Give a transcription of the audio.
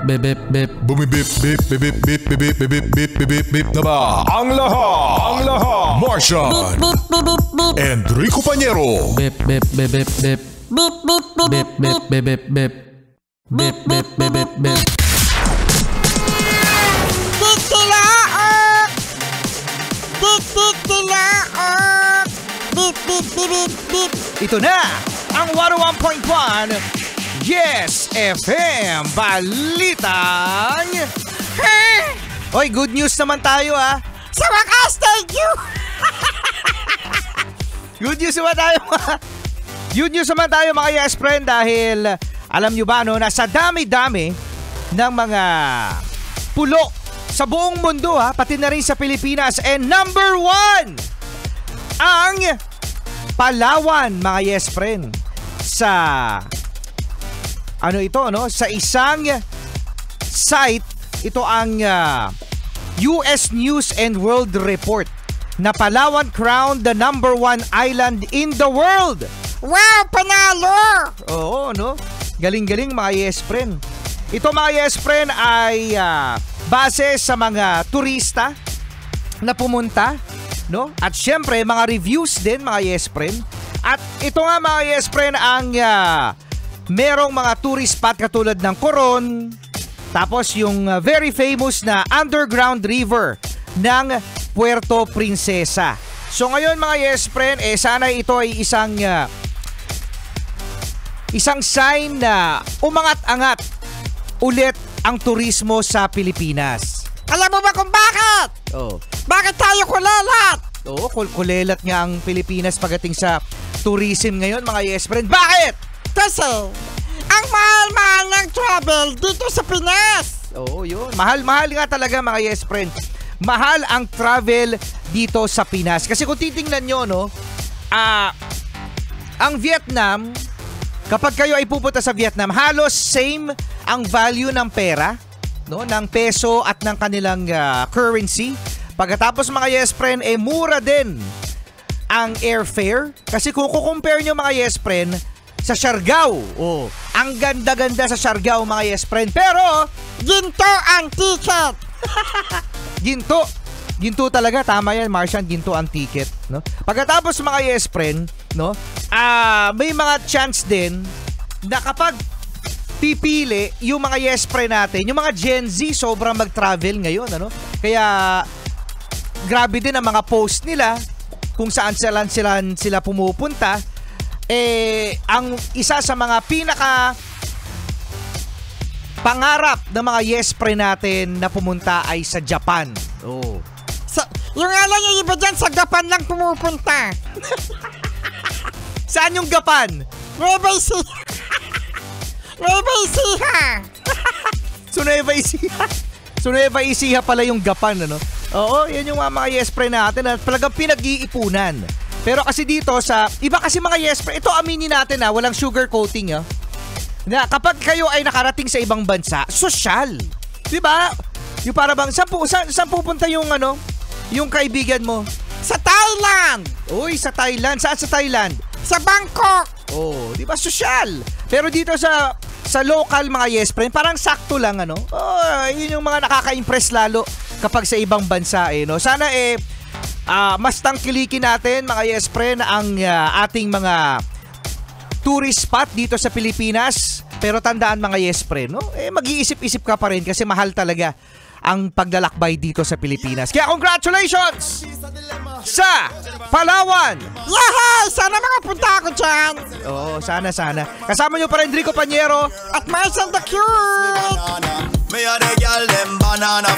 Bumibip bip bip bip bip bip bip bip bip bip na ba? Ang lahat Martian Enrico Pañero Bip bip bip bip bip bip bip bip bip bip bip bip bip bip bip bip bip. Titilaok! Titilaok! Bip bip bip bip bip. Ito na ang 101.1 Yes FM Balitang Oy, good news naman tayo ha. Sa wakas, thank you! Good news naman tayo Good news naman tayo mga yes friend. Dahil alam nyo ba no, nasa dami-dami ng mga pulo sa buong mundo ha, pati na rin sa Pilipinas. And number 1 ang Palawan mga yes friend. Sa ano ito no, sa isang site, ito ang US News and World Report na Palawan crowned the number 1 island in the world. Wow, panalo! Oo no, galing-galing mga yes friend. Ito mga yes friend ay base sa mga turista na pumunta no, at syempre mga reviews din mga yes friend. At ito nga mga yes friend ang merong mga tourist spot katulad ng Coron, tapos yung very famous na underground river ng Puerto Princesa. So ngayon mga yes friend, sana ito ay isang sign na umangat-angat ulit ang turismo sa Pilipinas. Alam mo ba kung bakit? Oh. Bakit tayo kulelat? Oo, kulelat nga ang Pilipinas pagdating sa tourism ngayon mga yes friend. Bakit? Kasi ang mahal-mahal ng travel dito sa Pinas. Oo, yun. Mahal-mahal nga talaga mga yes friend. Mahal ang travel dito sa Pinas. Kasi kung titingnan nyo, no, ang Vietnam, kapag kayo ay pupunta sa Vietnam, halos same ang value ng pera, no, ng peso at ng kanilang currency. Pagkatapos mga yes friend, mura din ang airfare. Kasi kung kukompare nyo mga yes friend sa Siargao, ang ganda-ganda sa Siargao mga yes friend. Pero ginto ang ticket. Ginto talaga, tama yan Martian, ginto ang ticket, no? Pagkatapos mga yes friend, no, may mga chance din na kapag pipili yung mga yes friend natin, yung mga Gen Z sobrang mag-travel ngayon, ano? Kaya grabe din ang mga post nila kung saan sila pumupunta. Ang isa sa mga pinaka pangarap ng mga yes friend natin na pumunta ay sa Japan. Yung alam yung iba dyan sa Japan lang pumupunta. Saan yung Japan? Nueva Ecija. Nueva Ecija. So Nueva Ecija pala yung Japan, ano? Oo, yan yung mga yes friend natin at talagang pinag-iipunan. Pero kasi dito sa iba kasi mga yes friend, ito aminin natin walang sugar coating na kapag kayo ay nakarating sa ibang bansa, sosyal. 'Di ba? Yung para bang saan pupunta yung yung kaibigan mo? Sa Thailand. Uy, sa Thailand. Saan sa Thailand? Sa Bangkok. 'Di ba sosyal? Pero dito sa local mga yes friend, parang sakto lang yun yung mga nakaka-impress lalo kapag sa ibang bansa no. Sana mas tangkilikin natin mga yes friend ang ating mga tourist spot dito sa Pilipinas. Pero tandaan mga yes friend, no? Mag-iisip-isip ka pa rin kasi mahal talaga ang paglalakbay dito sa Pilipinas. Kaya congratulations sa Palawan! Yay! Sana makapunta ako dyan! Oo, sana. Kasama nyo pa rin Enrico Pañero at Martian the Cute! Me a the girl them banana